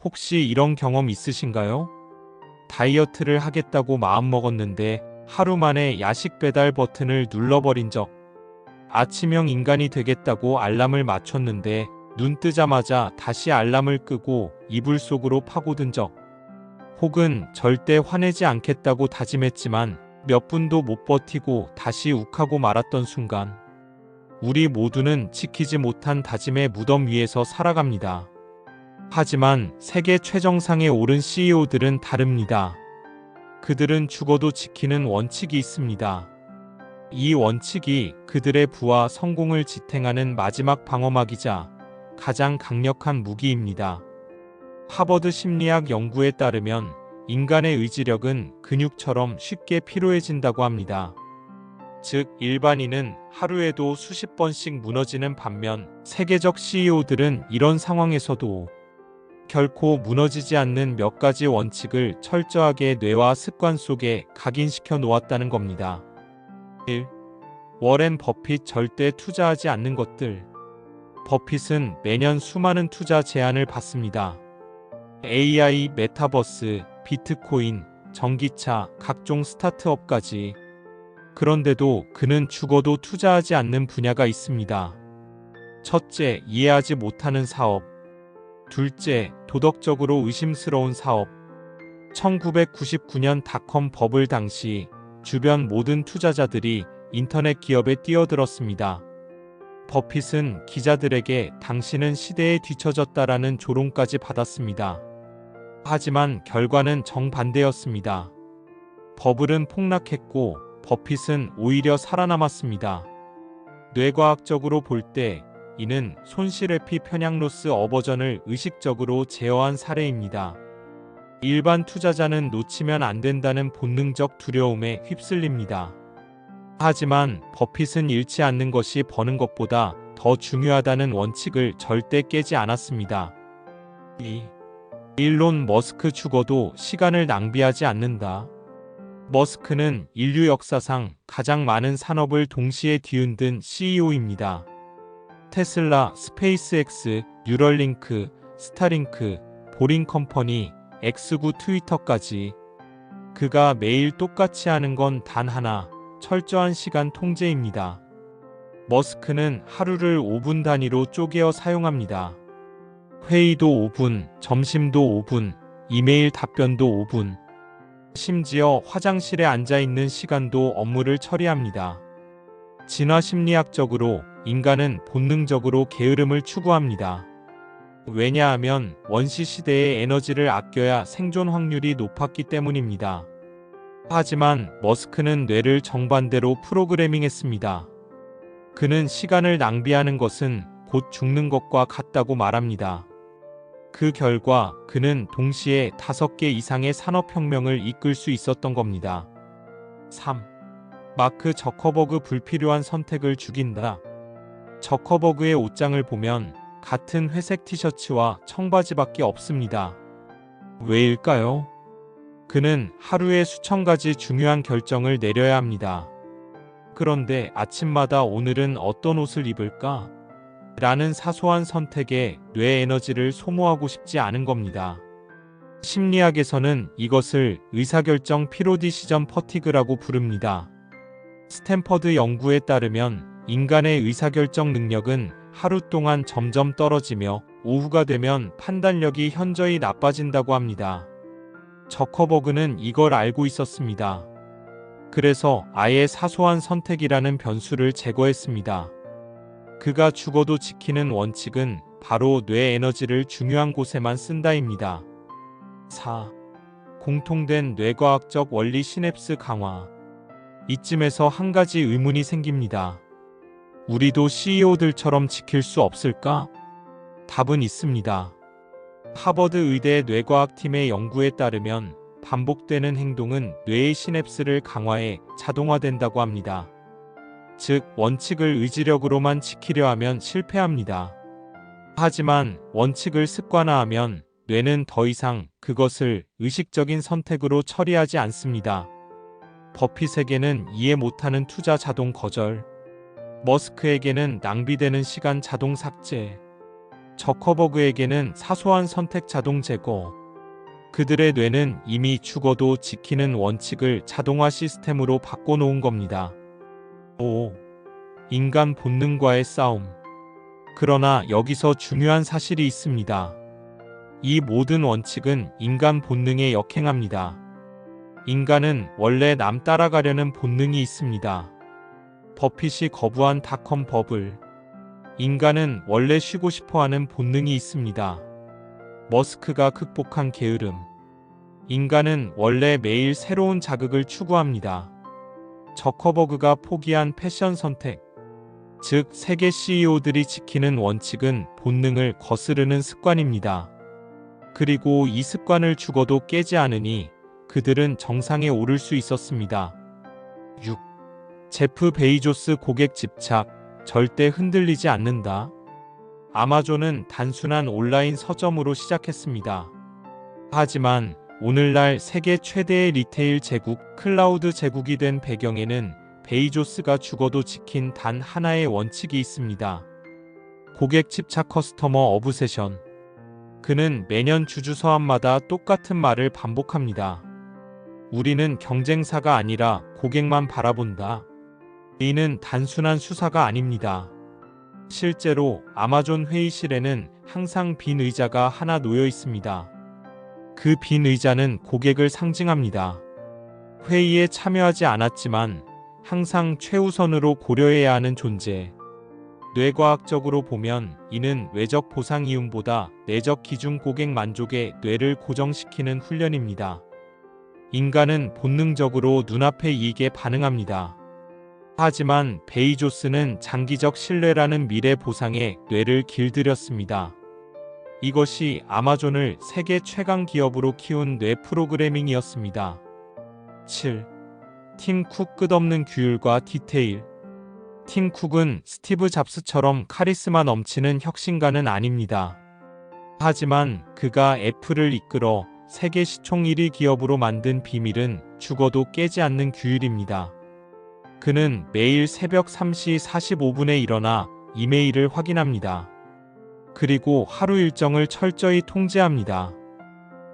혹시 이런 경험 있으신가요? 다이어트를 하겠다고 마음먹었는데 하루 만에 야식 배달 버튼을 눌러버린 적. 아침형 인간이 되겠다고 알람을 맞췄는데 눈 뜨자마자 다시 알람을 끄고 이불 속으로 파고든 적. 혹은 절대 화내지 않겠다고 다짐했지만 몇 분도 못 버티고 다시 욱하고 말았던 순간. 우리 모두는 지키지 못한 다짐의 무덤 위에서 살아갑니다. 하지만 세계 최정상에 오른 CEO들은 다릅니다. 그들은 죽어도 지키는 원칙이 있습니다. 이 원칙이 그들의 부와 성공을 지탱하는 마지막 방어막이자 가장 강력한 무기입니다. 하버드 심리학 연구에 따르면 인간의 의지력은 근육처럼 쉽게 피로해진다고 합니다. 즉, 일반인은 하루에도 수십 번씩 무너지는 반면 세계적 CEO들은 이런 상황에서도 결코 무너지지 않는 몇 가지 원칙을 철저하게 뇌와 습관 속에 각인시켜 놓았다는 겁니다. 1. 워렌 버핏 절대 투자하지 않는 것들. 버핏은 매년 수많은 투자 제안을 받습니다. AI, 메타버스, 비트코인, 전기차, 각종 스타트업까지. 그런데도 그는 죽어도 투자하지 않는 분야가 있습니다. 첫째, 이해하지 못하는 사업. 둘째, 도덕적으로 의심스러운 사업. 1999년 닷컴 버블 당시 주변 모든 투자자들이 인터넷 기업에 뛰어들었습니다. 버핏은 기자들에게 당신은 시대에 뒤처졌다라는 조롱까지 받았습니다. 하지만 결과는 정반대였습니다. 버블은 폭락했고 버핏은 오히려 살아남았습니다. 뇌과학적으로 볼 때 이는 손실회피 편향로스 어버전을 의식적으로 제어한 사례입니다. 일반 투자자는 놓치면 안 된다는 본능적 두려움에 휩쓸립니다. 하지만 버핏은 잃지 않는 것이 버는 것보다 더 중요하다는 원칙을 절대 깨지 않았습니다. 2. 일론 머스크 죽어도 시간을 낭비하지 않는다. 머스크는 인류 역사상 가장 많은 산업을 동시에 뒤흔든 CEO입니다. 테슬라, 스페이스X, 뉴럴링크, 스타링크, 보링컴퍼니, X구 트위터까지. 그가 매일 똑같이 하는 건 단 하나, 철저한 시간 통제입니다. 머스크는 하루를 5분 단위로 쪼개어 사용합니다. 회의도 5분, 점심도 5분, 이메일 답변도 5분. 심지어 화장실에 앉아 있는 시간도 업무를 처리합니다. 진화 심리학적으로 인간은 본능적으로 게으름을 추구합니다. 왜냐하면 원시 시대의 에너지를 아껴야 생존 확률이 높았기 때문입니다. 하지만 머스크는 뇌를 정반대로 프로그래밍했습니다. 그는 시간을 낭비하는 것은 곧 죽는 것과 같다고 말합니다. 그 결과 그는 동시에 5개 이상의 산업혁명을 이끌 수 있었던 겁니다. 3. 마크 저커버그 불필요한 선택을 죽인다. 저커버그의 옷장을 보면 같은 회색 티셔츠와 청바지밖에 없습니다. 왜일까요? 그는 하루에 수천 가지 중요한 결정을 내려야 합니다. 그런데 아침마다 오늘은 어떤 옷을 입을까? 라는 사소한 선택에 뇌 에너지를 소모하고 싶지 않은 겁니다. 심리학에서는 이것을 의사결정 피로디시전 퍼티그라고 부릅니다. 스탠퍼드 연구에 따르면 인간의 의사결정 능력은 하루 동안 점점 떨어지며 오후가 되면 판단력이 현저히 나빠진다고 합니다. 저커버그는 이걸 알고 있었습니다. 그래서 아예 사소한 선택이라는 변수를 제거했습니다. 그가 죽어도 지키는 원칙은 바로 뇌 에너지를 중요한 곳에만 쓴다입니다. 4. 공통된 뇌과학적 원리 시냅스 강화. 이쯤에서 한 가지 의문이 생깁니다. 우리도 CEO들처럼 지킬 수 없을까? 답은 있습니다. 하버드 의대 뇌과학팀의 연구에 따르면 반복되는 행동은 뇌의 시냅스를 강화해 자동화된다고 합니다. 즉, 원칙을 의지력으로만 지키려 하면 실패합니다. 하지만 원칙을 습관화하면 뇌는 더 이상 그것을 의식적인 선택으로 처리하지 않습니다. 버핏에게는 이해 못하는 투자 자동 거절, 머스크에게는 낭비되는 시간 자동 삭제. 저커버그에게는 사소한 선택 자동 제거. 그들의 뇌는 이미 죽어도 지키는 원칙을 자동화 시스템으로 바꿔놓은 겁니다. 5. 인간 본능과의 싸움. 그러나 여기서 중요한 사실이 있습니다. 이 모든 원칙은 인간 본능에 역행합니다. 인간은 원래 남 따라가려는 본능이 있습니다. 버핏이 거부한 닷컴 버블. 인간은 원래 쉬고 싶어하는 본능이 있습니다. 머스크가 극복한 게으름. 인간은 원래 매일 새로운 자극을 추구합니다. 저커버그가 포기한 패션 선택. 즉, 세계 CEO들이 지키는 원칙은 본능을 거스르는 습관입니다. 그리고 이 습관을 죽어도 깨지 않으니 그들은 정상에 오를 수 있었습니다. 6. 제프 베이조스 고객 집착, 절대 흔들리지 않는다. 아마존은 단순한 온라인 서점으로 시작했습니다. 하지만 오늘날 세계 최대의 리테일 제국, 클라우드 제국이 된 배경에는 베이조스가 죽어도 지킨 단 하나의 원칙이 있습니다. 고객 집착 커스터머 어브세션. 그는 매년 주주 서한마다 똑같은 말을 반복합니다. 우리는 경쟁사가 아니라 고객만 바라본다. 이는 단순한 수사가 아닙니다. 실제로 아마존 회의실에는 항상 빈 의자가 하나 놓여 있습니다. 그 빈 의자는 고객을 상징합니다. 회의에 참여하지 않았지만 항상 최우선으로 고려해야 하는 존재. 뇌과학적으로 보면 이는 외적 보상 이윤보다 내적 기준 고객 만족에 뇌를 고정시키는 훈련입니다. 인간은 본능적으로 눈앞의 이익에 반응합니다. 하지만 베이조스는 장기적 신뢰라는 미래 보상에 뇌를 길들였습니다. 이것이 아마존을 세계 최강 기업으로 키운 뇌 프로그래밍이었습니다. 7. 팀 쿡 끝없는 규율과 디테일. 팀 쿡은 스티브 잡스처럼 카리스마 넘치는 혁신가는 아닙니다. 하지만 그가 애플을 이끌어 세계 시총 1위 기업으로 만든 비밀은 죽어도 깨지 않는 규율입니다. 그는 매일 새벽 3시 45분에 일어나 이메일을 확인합니다. 그리고 하루 일정을 철저히 통제합니다.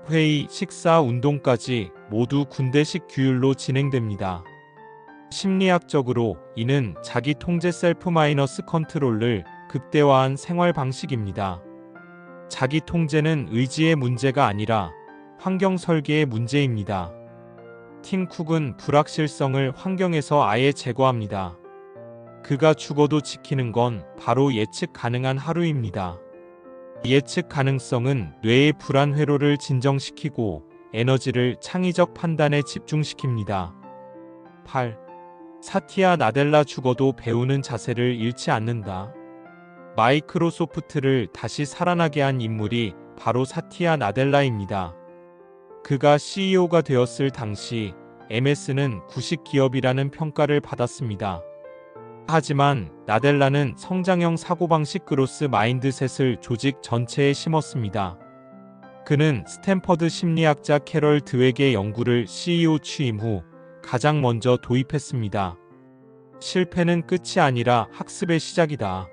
회의, 식사, 운동까지 모두 군대식 규율로 진행됩니다. 심리학적으로 이는 자기 통제 셀프 마이너스 컨트롤을 극대화한 생활 방식입니다. 자기 통제는 의지의 문제가 아니라 환경 설계의 문제입니다. 팀 쿡은 불확실성을 환경에서 아예 제거합니다. 그가 죽어도 지키는 건 바로 예측 가능한 하루입니다. 예측 가능성은 뇌의 불안 회로를 진정시키고 에너지를 창의적 판단에 집중시킵니다. 8. 사티아 나델라 죽어도 배우는 자세를 잃지 않는다. 마이크로소프트를 다시 살아나게 한 인물이 바로 사티아 나델라입니다. 그가 CEO가 되었을 당시 MS는 구식 기업이라는 평가를 받았습니다. 하지만 나델라는 성장형 사고방식 그로스 마인드셋을 조직 전체에 심었습니다. 그는 스탠퍼드 심리학자 캐럴 드웩의 연구를 CEO 취임 후 가장 먼저 도입했습니다. 실패는 끝이 아니라 학습의 시작이다.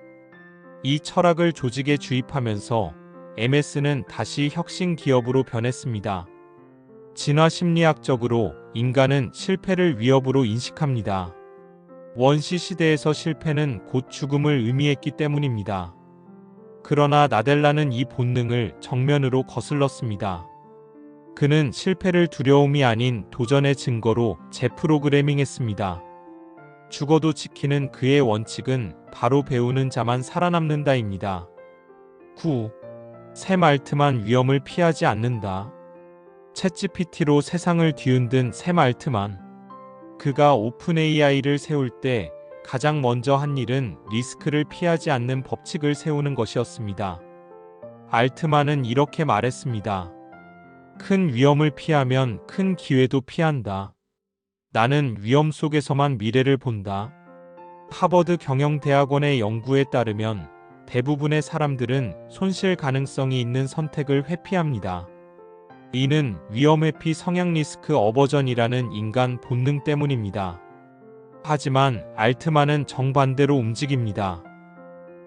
이 철학을 조직에 주입하면서 MS는 다시 혁신 기업으로 변했습니다. 진화 심리학적으로 인간은 실패를 위협으로 인식합니다. 원시 시대에서 실패는 곧 죽음을 의미했기 때문입니다. 그러나 나델라는 이 본능을 정면으로 거슬렀습니다. 그는 실패를 두려움이 아닌 도전의 증거로 재프로그래밍했습니다. 죽어도 지키는 그의 원칙은 바로 배우는 자만 살아남는다입니다. 9. 샘 알트만 위험을 피하지 않는다. 챗GPT로 세상을 뒤흔든 샘 알트만. 그가 오픈 AI를 세울 때 가장 먼저 한 일은 리스크를 피하지 않는 법칙을 세우는 것이었습니다. 알트만은 이렇게 말했습니다. 큰 위험을 피하면 큰 기회도 피한다. 나는 위험 속에서만 미래를 본다. 하버드 경영대학원의 연구에 따르면 대부분의 사람들은 손실 가능성이 있는 선택을 회피합니다. 이는 위험 회피 성향 리스크 어버전이라는 인간 본능 때문입니다. 하지만 알트만은 정반대로 움직입니다.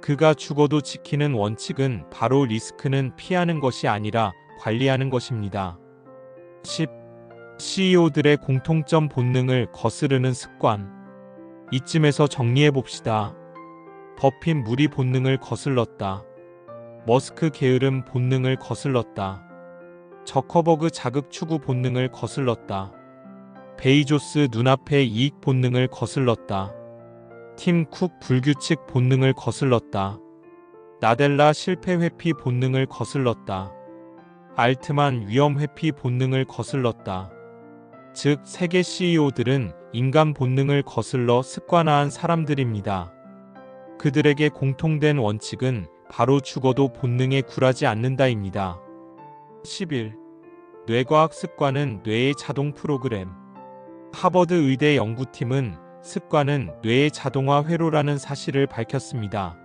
그가 죽어도 지키는 원칙은 바로 리스크는 피하는 것이 아니라 관리하는 것입니다. 10. CEO들의 공통점 본능을 거스르는 습관. 이쯤에서 정리해 봅시다. 버핏 무리 본능을 거슬렀다. 머스크 게으름 본능을 거슬렀다. 저커버그 자극 추구 본능을 거슬렀다. 베이조스 눈앞의 이익 본능을 거슬렀다. 팀 쿡 불규칙 본능을 거슬렀다. 나델라 실패 회피 본능을 거슬렀다. 알트만 위험 회피 본능을 거슬렀다. 즉, 세계 CEO들은 인간 본능을 거슬러 습관화한 사람들입니다. 그들에게 공통된 원칙은 바로 죽어도 본능에 굴하지 않는다입니다. 11. 뇌과학 습관은 뇌의 자동 프로그램. 하버드 의대 연구팀은 습관은 뇌의 자동화 회로라는 사실을 밝혔습니다.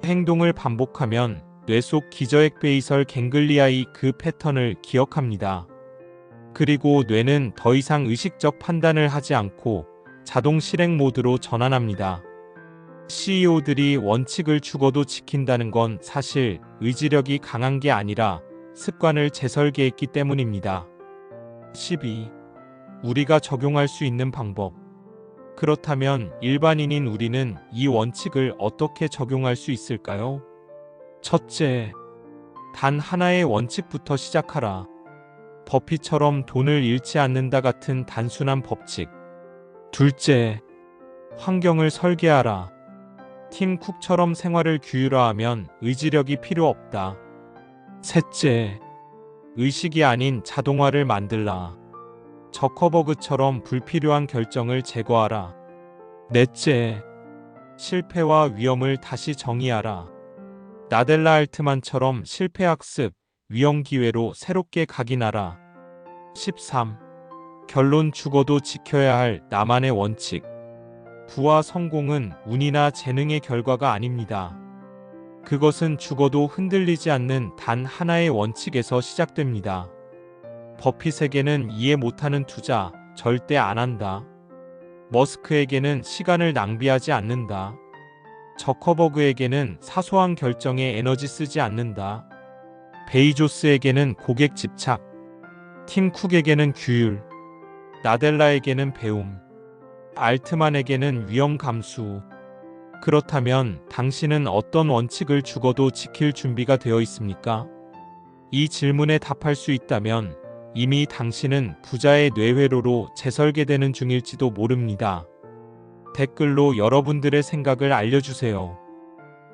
행동을 반복하면 뇌 속 기저핵 베이설 갱글리아의 그 패턴을 기억합니다. 그리고 뇌는 더 이상 의식적 판단을 하지 않고 자동 실행 모드로 전환합니다. CEO들이 원칙을 죽어도 지킨다는 건 사실 의지력이 강한 게 아니라 습관을 재설계했기 때문입니다. 12. 우리가 적용할 수 있는 방법. 그렇다면 일반인인 우리는 이 원칙을 어떻게 적용할 수 있을까요? 첫째, 단 하나의 원칙부터 시작하라. 버핏처럼 돈을 잃지 않는다 같은 단순한 법칙. 둘째, 환경을 설계하라. 팀 쿡처럼 생활을 규율화하면 의지력이 필요 없다. 셋째, 의식이 아닌 자동화를 만들라. 저커버그처럼 불필요한 결정을 제거하라. 넷째, 실패와 위험을 다시 정의하라. 나델라 알트만처럼 실패학습, 위험 기회로 새롭게 각인하라. 13. 결론 죽어도 지켜야 할 나만의 원칙. 부와 성공은 운이나 재능의 결과가 아닙니다. 그것은 죽어도 흔들리지 않는 단 하나의 원칙에서 시작됩니다. 버핏에게는 이해 못하는 투자 절대 안 한다. 머스크에게는 시간을 낭비하지 않는다. 저커버그에게는 사소한 결정에 에너지 쓰지 않는다. 베이조스에게는 고객 집착, 팀 쿡에게는 규율, 나델라에게는 배움, 알트만에게는 위험 감수. 그렇다면 당신은 어떤 원칙을 죽어도 지킬 준비가 되어 있습니까? 이 질문에 답할 수 있다면 이미 당신은 부자의 뇌회로로 재설계되는 중일지도 모릅니다. 댓글로 여러분들의 생각을 알려주세요.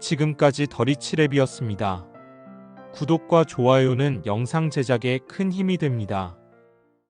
지금까지 더리치랩이었습니다. 구독과 좋아요는 영상 제작에 큰 힘이 됩니다.